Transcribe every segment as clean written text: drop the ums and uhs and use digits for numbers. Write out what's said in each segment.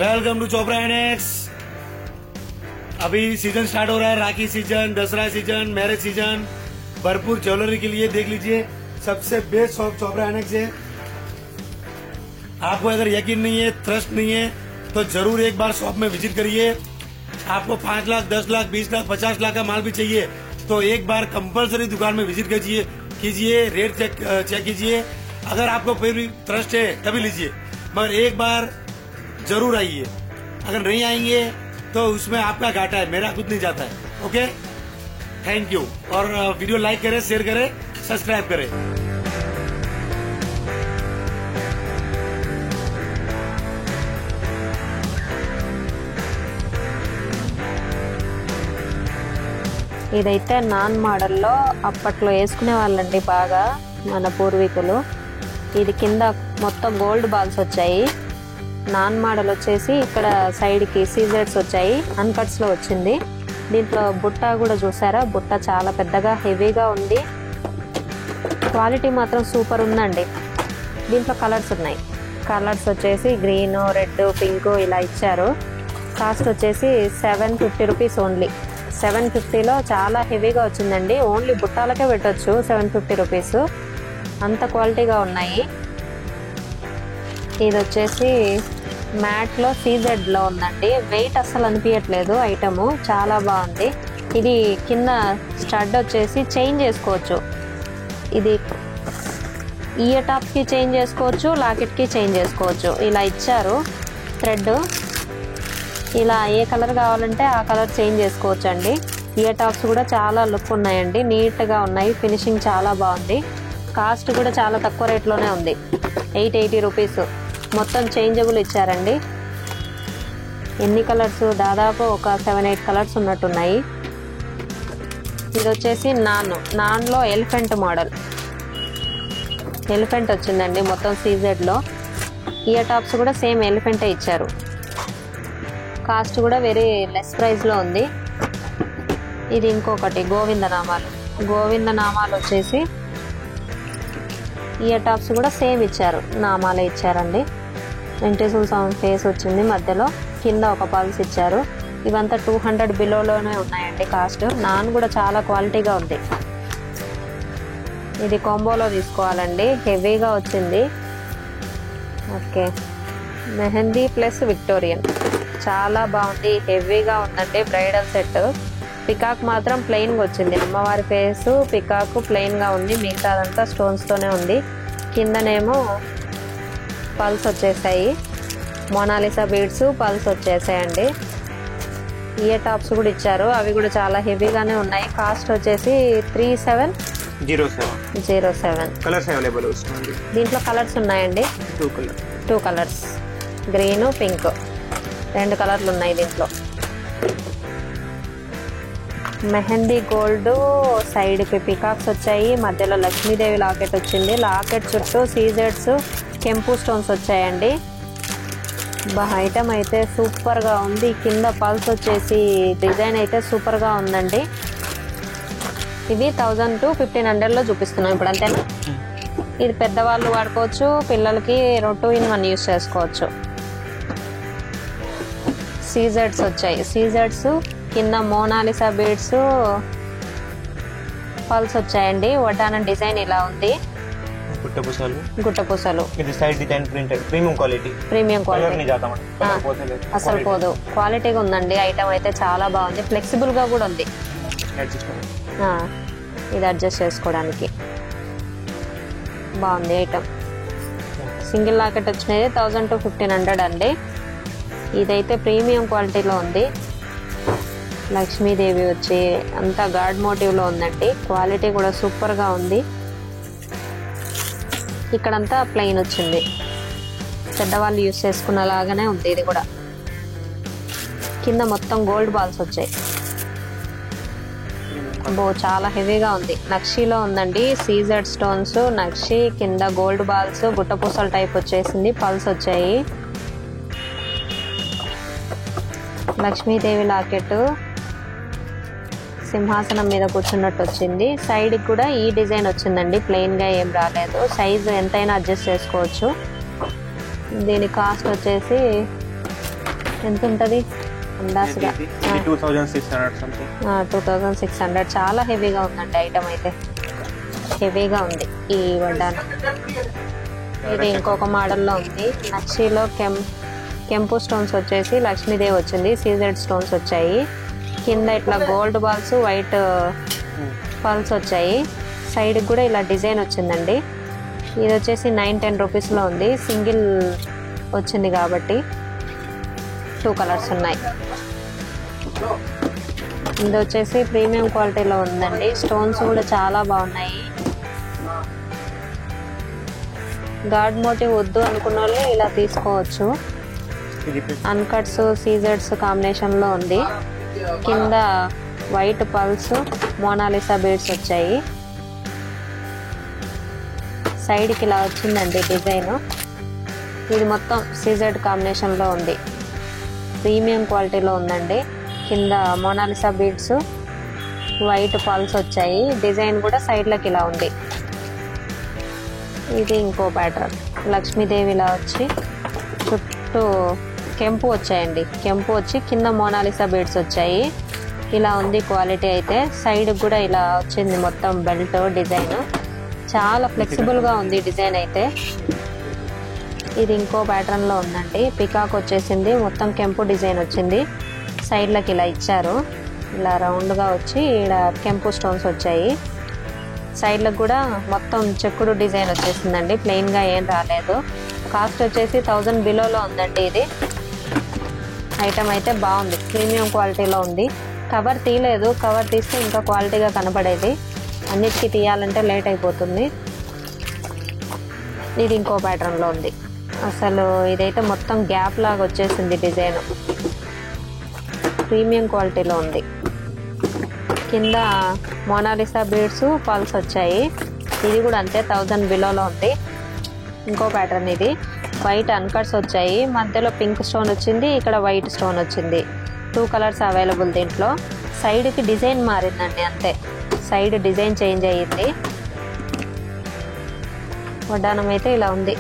Welcome to Chopra annex. अभी season start हो रहा है, Rakhi season, Dussehra season, marriage season. भरपूर ज्वेलरी के लिए देख लीजिए, सबसे बेस्ट शॉप चोपड़ा एनेक्स है। आपको अगर यकीन नहीं है, ट्रस्ट नहीं है, तो जरूर एक बार शॉप में विजिट करिए। आपको 5 लाख, 10 लाख, 20 लाख, 50 लाख का माल भी चाहिए तो एक बार कंपलसरी दुकान में विजिट कीजिए, रेट चेक कीजिए। अगर आपको फिर भी ट्रस्ट है तभी लीजिए, मगर एक बार जरूर आइए। अगर नहीं आएंगे तो उसमें आपका घाटा है, मेरा खुद नहीं जाता है। Okay, thank you. और वीडियो लाइक करें, शेयर करें, सब्सक्राइब करें। ఇదైతే నాన్ మోడల్లో అప్పట్లో వేసుకునే వాళ్ళండి బాగా మన పూర్వీకులు. ఇది కింద మొత్తం గోల్డ్ బాల్స్ వచ్చాయి. నాన్ మోడల్ వచ్చేసి ఇక్కడ సైడ్కి సీజర్స్ వచ్చాయి, అన్కట్స్లో వచ్చింది. దీంట్లో బుట్ట కూడా చూసారా, బుట్ట చాలా పెద్దగా హెవీగా ఉంది. క్వాలిటీ మాత్రం సూపర్ ఉందండి. దీంట్లో కలర్స్ ఉన్నాయి. కలర్స్ వచ్చేసి గ్రీన్, రెడ్, పింక్ ఇలా ఇచ్చారు. కాస్ట్ వచ్చేసి 750 రూపీస్ ఓన్లీ. 750లో చాలా హెవీగా వచ్చిందండి. ఓన్లీ బుట్టాలకే పెట్టొచ్చు 750 రూపీస్, అంత క్వాలిటీగా ఉన్నాయి. ఇది వచ్చేసి మ్యాట్లో సీజెడ్లో ఉందండి. వెయిట్ అస్సలు అనిపించట్లేదు, ఐటము చాలా బాగుంది. ఇది కింద స్టడ్ వచ్చేసి చేంజ్ చేసుకోవచ్చు. ఇది ఇయర్ టాప్కి చేంజ్ చేసుకోవచ్చు, లాకెట్కి చేంజ్ చేసుకోవచ్చు. ఇలా ఇచ్చారు థ్రెడ్. ఇలా ఏ కలర్ కావాలంటే ఆ కలర్ చేంజ్ చేసుకోవచ్చు అండి. ఇయర్ టాప్స్ కూడా చాలా లుక్ ఉన్నాయండి, నీట్గా ఉన్నాయి. ఫినిషింగ్ చాలా బాగుంది. కాస్ట్ కూడా చాలా తక్కువ రేట్లోనే ఉంది, 880 రూపీస్. మొత్తం చేంజబుల్ ఇచ్చారండి. ఎన్ని కలర్స్, దాదాపు ఒక 7-8 కలర్స్ ఉన్నట్టున్నాయి. ఇది వచ్చేసి నాన్లో ఎలిఫెంట్ మోడల్. ఎలిఫెంట్ వచ్చిందండి మొత్తం సీజెడ్లో. ఇయర్ టాప్స్ కూడా సేమ్ ఎలిఫెంటే ఇచ్చారు. కాస్ట్ కూడా వెరీ లెస్ ప్రైస్లో ఉంది. ఇది ఇంకొకటి గోవిందనామాలు వచ్చేసి ఇయర్ టాప్స్ కూడా సేమ్ ఇచ్చారు, నామాలే ఇచ్చారండి. వెంకటేశ్వర స్వామి ఫేస్ వచ్చింది మధ్యలో, కింద ఒక పల్స్ ఇచ్చారు. ఇవంతా 200 బిలోలోనే ఉన్నాయండి కాస్ట్. నాన్ కూడా చాలా క్వాలిటీగా ఉంది. ఇది కాంబోలో తీసుకోవాలండి, హెవీగా వచ్చింది. ఓకే, మెహందీ ప్లస్ విక్టోరియన్ చాలా బాగుంది, హెవీగా ఉందండి. Bridal set. పికాక్ మాత్రం ప్లెయిన్గా వచ్చింది. అమ్మవారి ఫేసు పికాక్ ప్లెయిన్గా ఉంది, మిగతాదంతా స్టోన్స్తోనే ఉంది. కిందనేమో పల్స్ వచ్చేసాయి, మోనాలిసా బీడ్స్ పల్స్ వచ్చేసాయండి. ఇయర్ టాప్స్ కూడా ఇచ్చారు, అవి కూడా చాలా హెవీగానే ఉన్నాయి. కాస్ట్ వచ్చేసి 3707. కలర్స్ అవైలబుల్ వస్తుంది. దీంట్లో కలర్స్ ఉన్నాయండి, 2 కలర్స్, గ్రీన్, పింక్, 2 కలర్లు ఉన్నాయి దీంట్లో. మెహందీ గోల్డ్, సైడ్కి పికాక్స్ వచ్చాయి, మధ్యలో లక్ష్మీదేవి లాకెట్ వచ్చింది. లాకెట్ చుట్టూ సీజెడ్స్, కెంపు స్టోన్స్ వచ్చాయండి. ఐటమ్ అయితే సూపర్గా ఉంది. కింద పల్స్ వచ్చేసి డిజైన్ అయితే సూపర్గా ఉందండి. ఇవి 1000 to 1500లో చూపిస్తున్నాం ఇప్పుడు, అంతేనా? ఇది పెద్దవాళ్ళు వాడుకోవచ్చు, పిల్లలకి 2-in-1 యూస్ చేసుకోవచ్చు. సీజెడ్స్ వచ్చాయి, సీజెడ్స్ కింద మోనాలిసా బీడ్స్, పల్స్ వచ్చాయండి. వడ్డానం డిజైన్ ఇలా ఉంది, గుట్టపూసలు. ఇది side design printed, premium quality. అసలు పోదు, క్వాలిటీగా ఉందండి. ఐటమ్ అయితే చాలా బాగుంది, ఫ్లెక్సిబుల్ గా కూడా ఉంది. ఇది అడ్జస్ట్ చేసుకోవడానికి బాగుంది ఐటమ్. సింగిల్ లాకెట్ వచ్చినది 1000 to 1500 అండి. ఇదైతే ప్రీమియం క్వాలిటీలో ఉంది. లక్ష్మీదేవి వచ్చి అంతా గాడ్ మోటివ్లో ఉందండి. క్వాలిటీ కూడా సూపర్గా ఉంది. ఇక్కడంతా ప్లెయిన్ వచ్చింది, పెద్దవాళ్ళు యూస్ చేసుకున్నలాగానే ఉంది. ఇది కూడా కింద మొత్తం గోల్డ్ బాల్స్ వచ్చాయి. చాలా హెవీగా ఉంది. నక్షీలో ఉందండి, సీజెడ్ స్టోన్స్, నక్షి, కింద గోల్డ్ బాల్స్, గుట్టపూసల టైప్ వచ్చేసింది. పల్స్ వచ్చాయి. లక్ష్మీదేవి లాకెట్ సింహాసనం మీద కూర్చున్నట్టు వచ్చింది. సైడ్ కూడా ఈ డిజైన్ వచ్చిందండి, ప్లెయిన్ గా ఏం రాలేదు. సైజు ఎంతైనా అడ్జస్ట్ చేసుకోవచ్చు. దీని కాస్ట్ వచ్చేసి ఎంత ఉంటుంది అందాసుగా? 2600 సంథింగ్. 2600. చాలా హెవీగా ఉందండి ఐటమ్ అయితే, హెవీగా ఉంది ఈ వడ్డానం. ఇది ఇంకొక మోడల్లో ఉంది. నక్షిలో కెంపు స్టోన్స్ వచ్చేసి లక్ష్మీదేవి వచ్చింది, సీజెడ్ స్టోన్స్ వచ్చాయి. కింద ఇట్లా గోల్డ్ బాల్స్, వైట్ పల్స్ వచ్చాయి. సైడ్కి కూడా ఇలా డిజైన్ వచ్చిందండి. ఇది వచ్చేసి 9-10 రూపీస్లో ఉంది. సింగిల్ వచ్చింది కాబట్టి 2 కలర్స్ ఉన్నాయి. ఇది వచ్చేసి ప్రీమియం క్వాలిటీలో ఉందండి. స్టోన్స్ కూడా చాలా బాగున్నాయి. గాడ్ మోటివ్ వద్దు అనుకున్న వాళ్ళు ఇలా తీసుకోవచ్చు. అన్కట్స్, సీజెడ్స్ కాంబినేషన్లో ఉంది. కింద వైట్ పల్స్, మోనాలిసా బీడ్స్ వచ్చాయి. సైడ్కి ఇలా వచ్చిందండి డిజైన్. ఇది మొత్తం సీజెడ్ కాంబినేషన్లో ఉంది. ప్రీమియం క్వాలిటీలో ఉందండి. కింద మోనాలిసా బీడ్స్, వైట్ పల్స్ వచ్చాయి. డిజైన్ కూడా సైడ్లకి ఇలా ఉంది. ఇది ఇంకో ప్యాటర్న్. లక్ష్మీదేవి ఇలా వచ్చి చుట్టూ కెంపు వచ్చాయండి. కెంపు వచ్చి కింద మోనాలిసా బీడ్స్ వచ్చాయి. ఇలా ఉంది క్వాలిటీ అయితే. సైడ్ కూడా ఇలా వచ్చింది మొత్తం బెల్ట్ డిజైన్. చాలా ఫ్లెక్సిబుల్గా ఉంది డిజైన్ అయితే. ఇది ఇంకో ప్యాటర్న్లో ఉందండి. పికాక్ వచ్చేసింది, మొత్తం కెంపు డిజైన్ వచ్చింది. సైడ్లకి ఇలా ఇచ్చారు. ఇలా రౌండ్గా వచ్చి ఇక్కడ కెంపు స్టోన్స్ వచ్చాయి. సైడ్లకు కూడా మొత్తం చెక్కుడు డిజైన్ వచ్చేసిందండి. ప్లెయిన్గా ఏం రాలేదు. కాస్ట్ వచ్చేసి 1000 బిలోలో ఉందండి. ఇది ఐటమ్ అయితే బాగుంది, ప్రీమియం క్వాలిటీలో ఉంది. కవర్ తీయలేదు, కవర్ తీస్తే ఇంకా క్వాలిటీగా కనపడేది. అన్నిటికీ తీయాలంటే లేట్ అయిపోతుంది. ఇది ఇంకో ప్యాటర్న్లో ఉంది. అసలు ఇదైతే మొత్తం గ్యాప్ లాగా వచ్చేసింది డిజైన్. ప్రీమియం క్వాలిటీలో ఉంది. కింద మోనాలిసా బీడ్స్, పల్స్ వచ్చాయి. ఇది కూడా అంతే, 1000 బిలోలో ఉంది. ఇంకో ప్యాటర్న్ ఇది. వైట్ అన్కట్స్ వచ్చాయి. మధ్యలో పింక్ స్టోన్ వచ్చింది, ఇక్కడ వైట్ స్టోన్ వచ్చింది. 2 కలర్స్ అవైలబుల్ దీంట్లో. సైడ్కి డిజైన్ మారిందండి అంతే, సైడ్ డిజైన్ చేంజ్ అయ్యింది. వడ్డానం అయితే ఇలా ఉంది.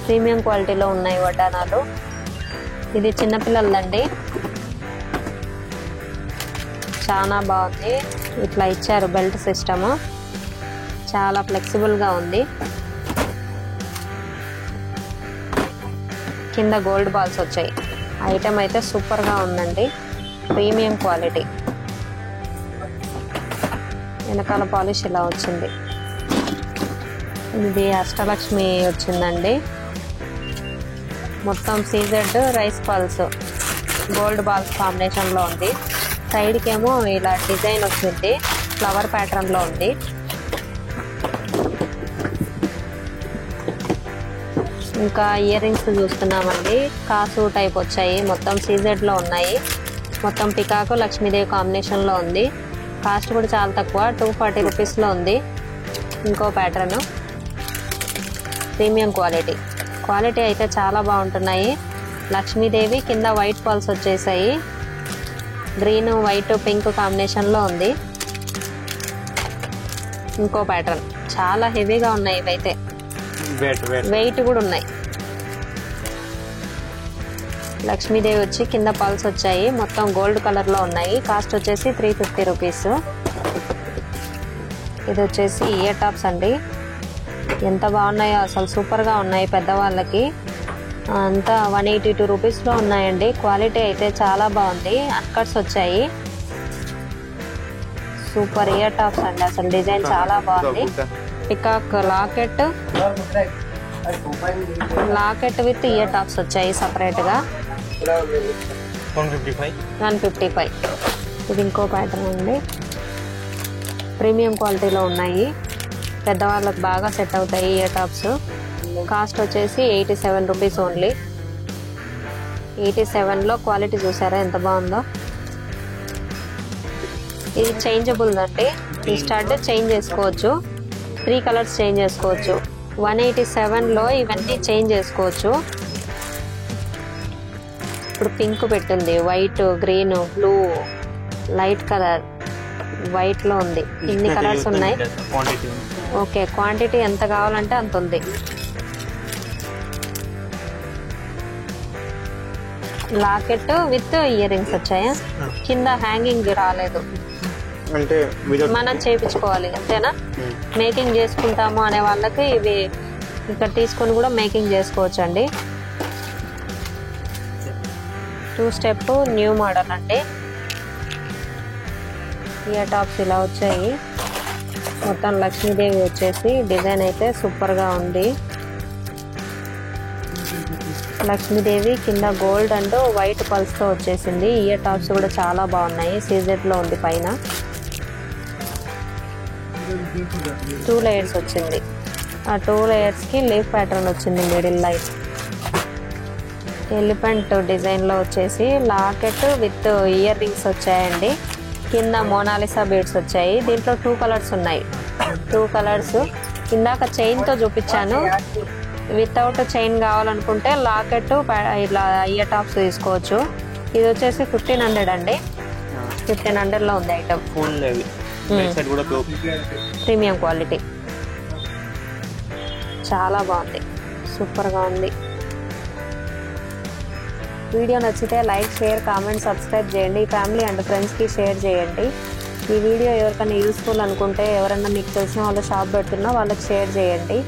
ప్రీమియం క్వాలిటీలో ఉన్నాయి వడ్డానాలు. ఇది చిన్నపిల్లలదండి, చాలా బాగుంది. ఇట్లా ఇచ్చారు బెల్ట్ సిస్టము, చాలా ఫ్లెక్సిబుల్గా ఉంది. కింద గోల్డ్ బాల్స్ వచ్చాయి. ఐటమ్ అయితే సూపర్గా ఉందండి, ప్రీమియం క్వాలిటీ. వెనకాల పాలిష్ ఇలా వచ్చింది. ఇది అష్టలక్ష్మి వచ్చిందండి. మొత్తం CZ rice pearls, gold balls కాంబినేషన్లో ఉంది. సైడ్కి ఏమో ఇలా డిజైన్ వచ్చింది, ఫ్లవర్ ప్యాటర్న్లో ఉంది. ఇంకా ఇయర్ రింగ్స్ చూస్తున్నామండి. కాసు టైప్ వచ్చాయి, మొత్తం సీజెడ్లో ఉన్నాయి. మొత్తం పికాకు లక్ష్మీదేవి కాంబినేషన్లో ఉంది. కాస్ట్ కూడా చాలా తక్కువ, 240 రూపీస్లో ఉంది. ఇంకో ప్యాటర్న్, ప్రీమియం క్వాలిటీ. క్వాలిటీ అయితే చాలా బాగుంటున్నాయి. లక్ష్మీదేవి కింద వైట్ పల్స్ వచ్చేసాయి. గ్రీన్, వైట్, పింక్ కాంబినేషన్లో ఉంది. ఇంకో ప్యాటర్న్. చాలా హెవీగా ఉన్నాయి ఇవైతే, వెయిట్ కూడా ఉన్నాయి. లక్ష్మీదేవి వచ్చి కింద పల్స్ వచ్చాయి, మొత్తం గోల్డ్ కలర్లో ఉన్నాయి. కాస్ట్ వచ్చేసి 350 రూపీస్. ఇది వచ్చేసి ఇయర్ టాప్స్ అండి. ఎంత బాగున్నాయో అసలు, సూపర్గా ఉన్నాయి పెద్దవాళ్ళకి. అంతా 182 రూపీస్లో ఉన్నాయండి. క్వాలిటీ అయితే చాలా బాగుంది. అన్కట్స్ వచ్చాయి. సూపర్ ఇయర్ టాప్స్ అండి, అసలు డిజైన్ చాలా బాగుంది. Peacock locket with ear tops వచ్చాయి సపరేట్గా. 155. ఇది ఇంకో ప్యాటర్న్ అండి. ప్రీమియం క్వాలిటీలో ఉన్నాయి, పెద్దవాళ్ళకి బాగా సెట్ అవుతాయి ఇయర్ టాప్స్. కాస్ట్ వచ్చేసి 87 రూపీస్ ఓన్లీ. 87లో క్వాలిటీ చూసారా ఎంత బాగుందో. ఇది చేంజబుల్ అండి. ఈ స్టడ్ చేంజ్ చేసుకోవచ్చు, 3 కలర్స్ చేంజ్ చేసుకోవచ్చు. 187లో ఇవన్నీ చేంజ్ చేసుకోవచ్చు. ఇప్పుడు పింక్ పెట్టింది, white, green, blue, light colour, వైట్లో ఉంది. ఇన్ని కలర్స్ ఉన్నాయి. ఓకే, క్వాంటిటీ ఎంత కావాలంటే అంత ఉంది. లాకెట్ విత్ ఇయర్ రింగ్స్ వచ్చాయా? కింద హ్యాంగింగ్ రాలేదు, అంటే మనం చేపించుకోవాలి అంతేనా? మేకింగ్ చేసుకుంటాము అనే వాళ్ళకి ఇవి ఇక్కడ తీసుకొని కూడా మేకింగ్ చేసుకోవచ్చు అండి. 2 స్టెప్ న్యూ మోడల్ అండి. ఇయర్ టాప్స్ ఇలా వచ్చాయి. మొత్తం లక్ష్మీదేవి వచ్చేసి డిజైన్ అయితే సూపర్గా ఉంది. లక్ష్మీదేవి కింద గోల్డ్ అండ్ వైట్ పల్స్తో వచ్చేసింది. ఇయర్ టాప్స్ కూడా చాలా బాగున్నాయి. సీజెడ్లో ఉంది పైన. 2 లేయర్స్ వచ్చింది. ఆ 2 లేయర్స్కి లీఫ్ ప్యాటర్న్ వచ్చింది. మిడిల్ లైన్ ఎలిఫెంట్ డిజైన్లో వచ్చేసి లాకెట్ విత్ ఇయర్ రింగ్స్ వచ్చాయండి. కింద మోనాలిసా బీడ్స్ వచ్చాయి. దీంట్లో 2 కలర్స్ ఉన్నాయి. 2 కలర్స్ ఇందాక చైన్తో చూపించాను. వితౌట్ చైన్ కావాలనుకుంటే లాకెట్ ఇలా ఇయర్ టాప్స్ తీసుకోవచ్చు. ఇది వచ్చేసి 1500 అండి. 1500లో ఉంది ఐటమ్. ప్రీమియం క్వాలిటీ చాలా బాగుంది, సూపర్గా ఉంది. వీడియో నచ్చితే లైక్, షేర్, కామెంట్, సబ్స్క్రైబ్ చేయండి. ఫ్యామిలీ అండ్ ఫ్రెండ్స్కి షేర్ చేయండి. ఈ వీడియో ఎవరికైనా యూస్ఫుల్ అనుకుంటే, ఎవరైనా మీకు తెలిసిన వాళ్ళు షాప్ పెడుతున్నా వాళ్ళకి షేర్ చేయండి.